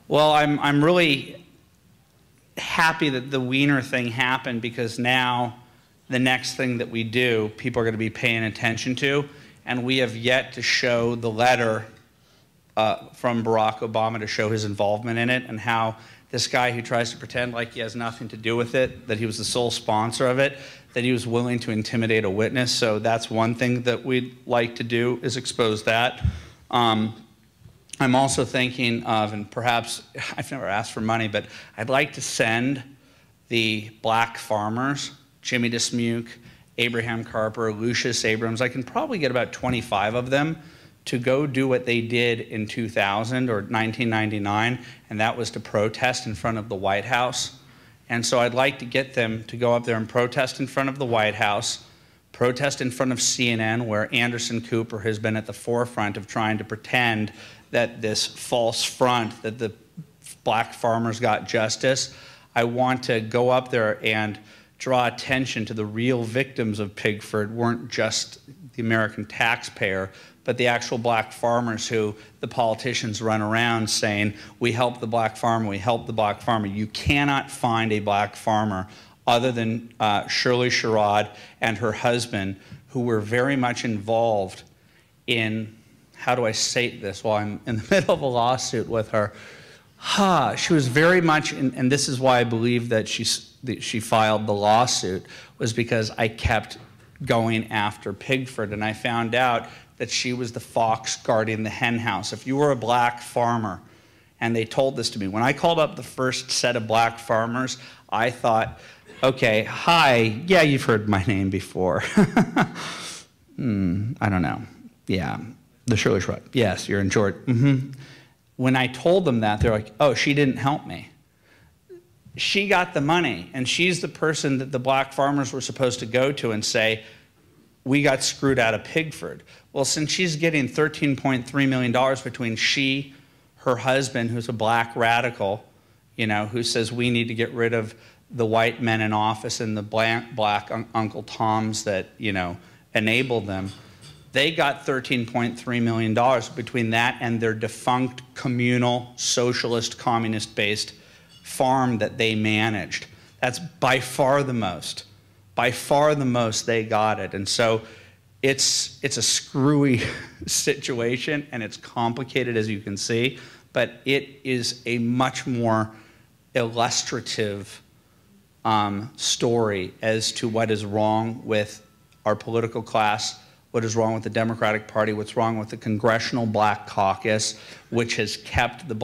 Well, I'm really happy that the Wiener thing happened, because now the next thing that we do, people are going to be paying attention to, and we have yet to show the letter from Barack Obama to show his involvement in it, and how this guy who tries to pretend like he has nothing to do with it, that he was the sole sponsor of it, that he was willing to intimidate a witness. So that's one thing that we'd like to do, is expose that. I'm also thinking of, and perhaps I've never asked for money, but I'd like to send the black farmers, Jimmy DeSmuke, Abraham Carper, Lucius Abrams, I can probably get about 25 of them to go do what they did in 2000 or 1999, and that was to protest in front of the White House. And so I'd like to get them to go up there and protest in front of the White House, protest in front of CNN, where Anderson Cooper has been at the forefront of trying to pretend that this false front, that the black farmers got justice. I want to go up there and draw attention to the real victims of Pigford weren't just the American taxpayer, but the actual black farmers who the politicians run around saying, we help the black farmer, we help the black farmer. You cannot find a black farmer other than Shirley Sherrod and her husband, who were very much involved in, how do I say this while I'm in the middle of a lawsuit with her? She was very much, and this is why I believe that she filed the lawsuit, was because I kept going after Pigford, and I found out that she was the fox guarding the hen house. If you were a black farmer, and they told this to me, when I called up the first set of black farmers, I thought, okay, hi, yeah, you've heard my name before. I don't know, yeah, the Shirley Sherrod, yes, you're in Georgia. When I told them that, they're like, oh, she didn't help me. She got the money, and she's the person that the black farmers were supposed to go to and say, we got screwed out of Pigford. Well, since she's getting $13.3 million between she, her husband, who's a black radical, you know, who says we need to get rid of the white men in office and the black Uncle Toms that, you know, enabled them, they got $13.3 million between that and their defunct communal, socialist, communist-based farm that they managed. That's by far the most. By far the most they got it. And so it's a screwy situation, and it's complicated, as you can see, but it is a much more illustrative story as to what is wrong with our political class, what is wrong with the Democratic Party, what's wrong with the Congressional Black Caucus, which has kept the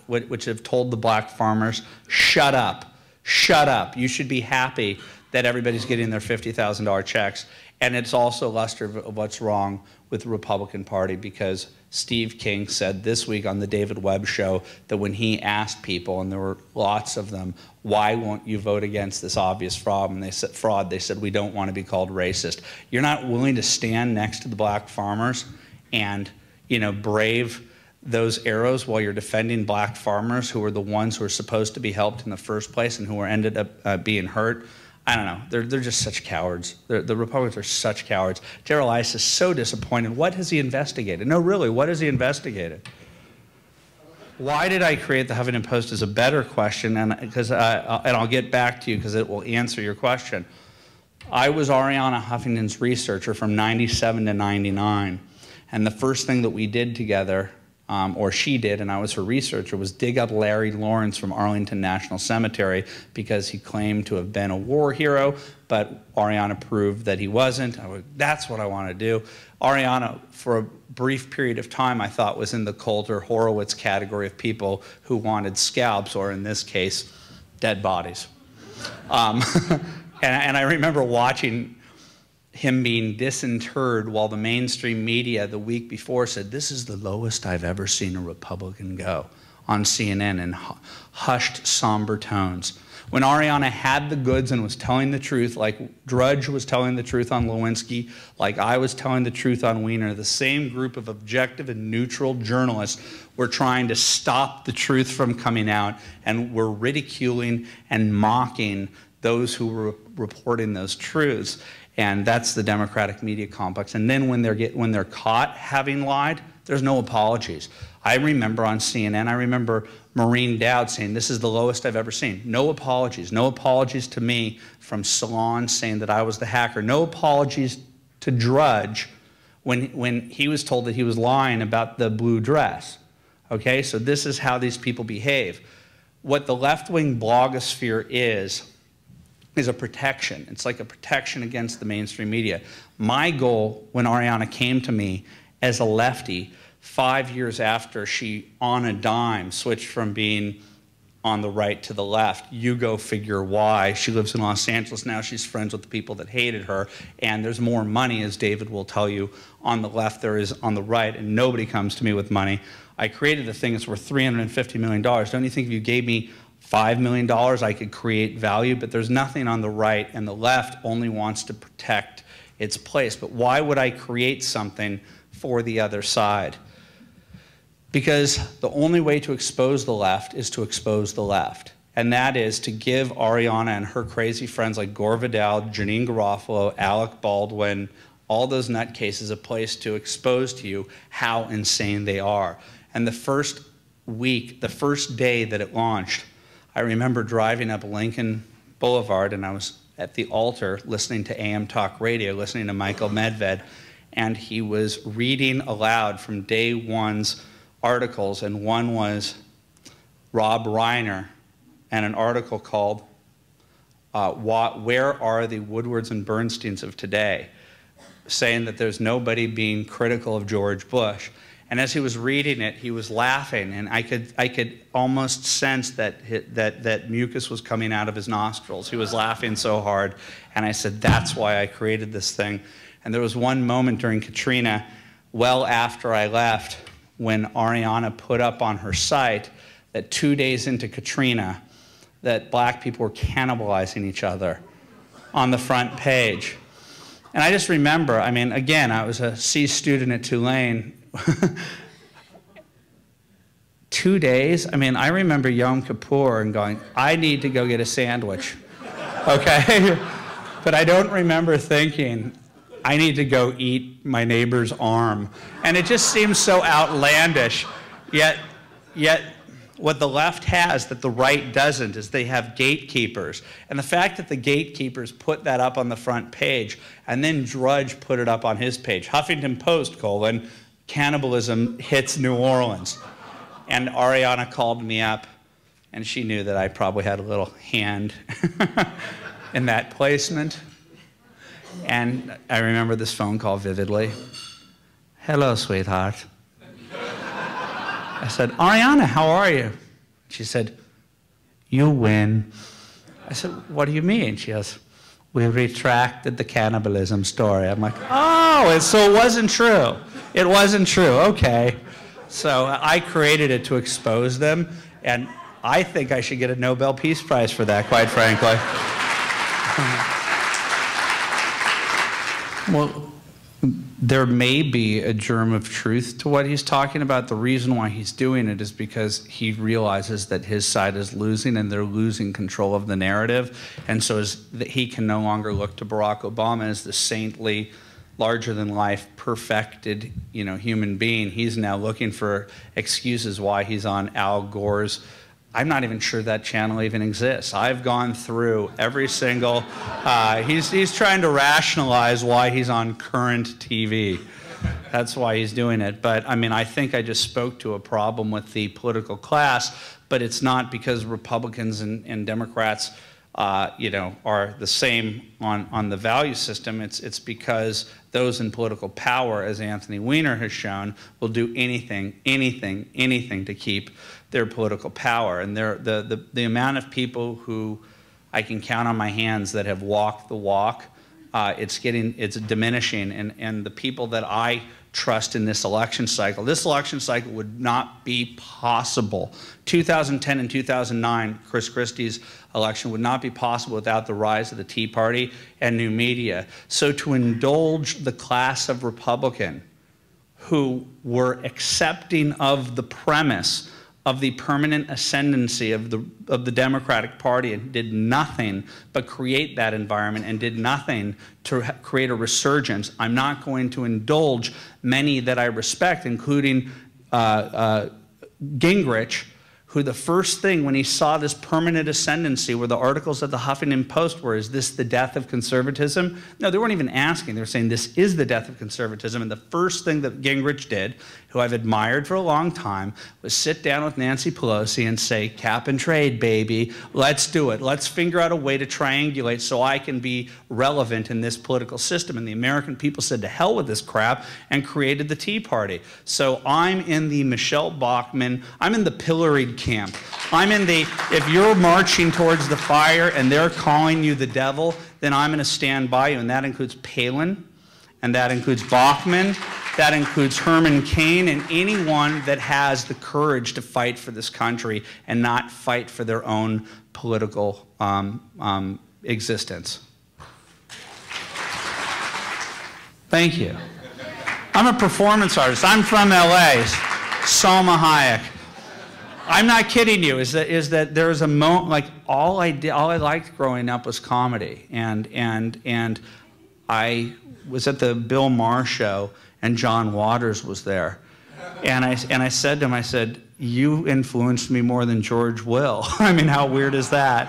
which have told the black farmers, shut up, shut up. You should be happy that everybody's getting their $50,000 checks. And it's also illustrative of what's wrong with the Republican Party, because Steve King said this week on the David Webb show that when he asked people, and there were lots of them, why won't you vote against this obvious fraud? And they said, we don't want to be called racist. You're not willing to stand next to the black farmers and, you know, brave those arrows while you're defending black farmers who are the ones who are supposed to be helped in the first place and who are ended up being hurt. I don't know. They're just such cowards. The Republicans are such cowards. Darrell Issa is so disappointed. What has he investigated? No, really, what has he investigated? Why did I create the Huffington Post is a better question, and I'll get back to you because it will answer your question. I was Arianna Huffington's researcher from '97 to '99, and the first thing that we did together, or she did, and I was her researcher, was dig up Larry Lawrence from Arlington National Cemetery because he claimed to have been a war hero, but Arianna proved that he wasn't. That's what I want to do. Arianna, for a brief period of time, I thought was in the Coulter Horowitz category of people who wanted scalps, or in this case, dead bodies. And I remember watching him being disinterred while the mainstream media the week before said, this is the lowest I've ever seen a Republican go, on CNN in hushed, somber tones. When Arianna had the goods and was telling the truth, like Drudge was telling the truth on Lewinsky, like I was telling the truth on Wiener, the same group of objective and neutral journalists were trying to stop the truth from coming out, and were ridiculing and mocking those who were reporting those truths. And that's the Democratic media complex. And then when they're caught having lied, there's no apologies. I remember on CNN, I remember Maureen Dowd saying, "This is the lowest I've ever seen." No apologies. No apologies to me from Salon saying that I was the hacker. No apologies to Drudge when he was told that he was lying about the blue dress. Okay, so this is how these people behave. What the left-wing blogosphere is a protection. It's like a protection against the mainstream media. My goal when Ariana came to me as a lefty 5 years after she, on a dime, switched from being on the right to the left, you go figure why. She lives in Los Angeles now. She's friends with the people that hated her. And there's more money, as David will tell you, on the left there is on the right, and nobody comes to me with money. I created the thing that's worth $350 million. Don't you think if you gave me $5 million, I could create value? But there's nothing on the right, and the left only wants to protect its place. But why would I create something for the other side? Because the only way to expose the left is to expose the left. And that is to give Ariana and her crazy friends like Gore Vidal, Janine Garofalo, Alec Baldwin, all those nutcases a place to expose to you how insane they are. And the first week, the first day that it launched, I remember driving up Lincoln Boulevard, and I was at the altar listening to AM Talk Radio, listening to Michael Medved, and he was reading aloud from day one's articles, and one was Rob Reiner and an article called Where Are the Woodwards and Bernsteins of Today?, saying that there's nobody being critical of George Bush. And as he was reading it, he was laughing, and I could almost sense that mucus was coming out of his nostrils. He was laughing so hard, and I said, that's why I created this thing. And there was one moment during Katrina, well after I left, when Ariana put up on her site that 2 days into Katrina, that black people were cannibalizing each other on the front page. And I just remember, I mean, again, I was a C student at Tulane. 2 days, I mean, I remember Yom Kippur and going, I need to go get a sandwich, okay? But I don't remember thinking, I need to go eat my neighbor's arm. And it just seems so outlandish. Yet what the left has that the right doesn't is they have gatekeepers. And the fact that the gatekeepers put that up on the front page, and then Drudge put it up on his page, Huffington Post, cannibalism hits New Orleans. And Ariana called me up, and she knew that I probably had a little hand in that placement. And I remember this phone call vividly. Hello, sweetheart. I said, Ariana, how are you? She said, you win. I said, what do you mean? She goes, we retracted the cannibalism story. I'm like, oh, so it wasn't true. It wasn't true, okay. So I created it to expose them, and I think I should get a Nobel Peace Prize for that, quite frankly. Well, there may be a germ of truth to what he's talking about. The reason why he's doing it is because he realizes that his side is losing and they're losing control of the narrative. And so he can no longer look to Barack Obama as the saintly, larger-than-life, perfected, human being. He's now looking for excuses why he's on Al Gore's. I'm not even sure that channel even exists. I've gone through every single, he's trying to rationalize why he's on current TV. That's why he's doing it. But I mean, I think I just spoke to a problem with the political class, but it's not because Republicans and Democrats, are the same on the value system. It's because those in political power, as Anthony Weiner has shown, will do anything to keep their political power. And the amount of people who I can count on my hands that have walked the walk, it's diminishing. And the people that I trust in this election cycle would not be possible. 2010 and 2009, Chris Christie's election would not be possible without the rise of the Tea Party and new media. So to indulge the class of Republican who were accepting of the premise of the permanent ascendancy of the Democratic Party and did nothing but create that environment and did nothing to create a resurgence. I'm not going to indulge many that I respect, including Gingrich, who the first thing when he saw this permanent ascendancy, where the articles of the Huffington Post were, is this the death of conservatism? No, they weren't even asking. They were saying this is the death of conservatism. And the first thing that Gingrich did, who I've admired for a long time, was sit down with Nancy Pelosi and say, cap and trade, baby. Let's do it. Let's figure out a way to triangulate so I can be relevant in this political system. And the American people said, to hell with this crap, and created the Tea Party. So I'm in the Michelle Bachmann, I'm in the pilloried camp. I'm in the, if you're marching towards the fire and they're calling you the devil, then I'm going to stand by you. And that includes Palin, and that includes Bachmann, that includes Herman Cain, and anyone that has the courage to fight for this country and not fight for their own political existence. Thank you. I'm a performance artist. I'm from LA, Salma Hayek. I'm not kidding you. Is that there was a moment, like all I liked growing up was comedy, and I was at the Bill Maher show, and John Waters was there, and I said to him, I said, you influenced me more than George will. I mean, how weird is that?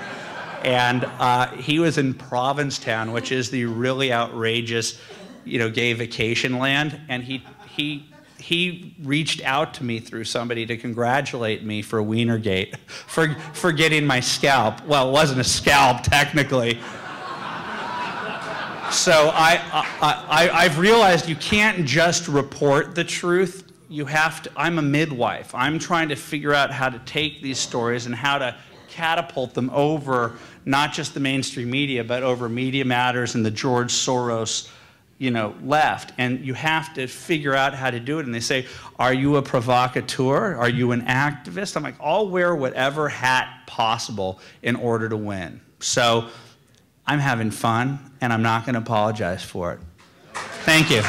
And he was in Provincetown, which is the really outrageous, gay vacation land, and he reached out to me through somebody to congratulate me for Wienergate, for getting my scalp. Well, it wasn't a scalp, technically. So I've realized you can't just report the truth. You have to, I'm a midwife. I'm trying to figure out how to take these stories and how to catapult them over not just the mainstream media, but over Media Matters and the George Soros left, and you have to figure out how to do it. And they say, are you a provocateur? Are you an activist? I'm like, I'll wear whatever hat possible in order to win. So I'm having fun, and I'm not going to apologize for it. Thank you.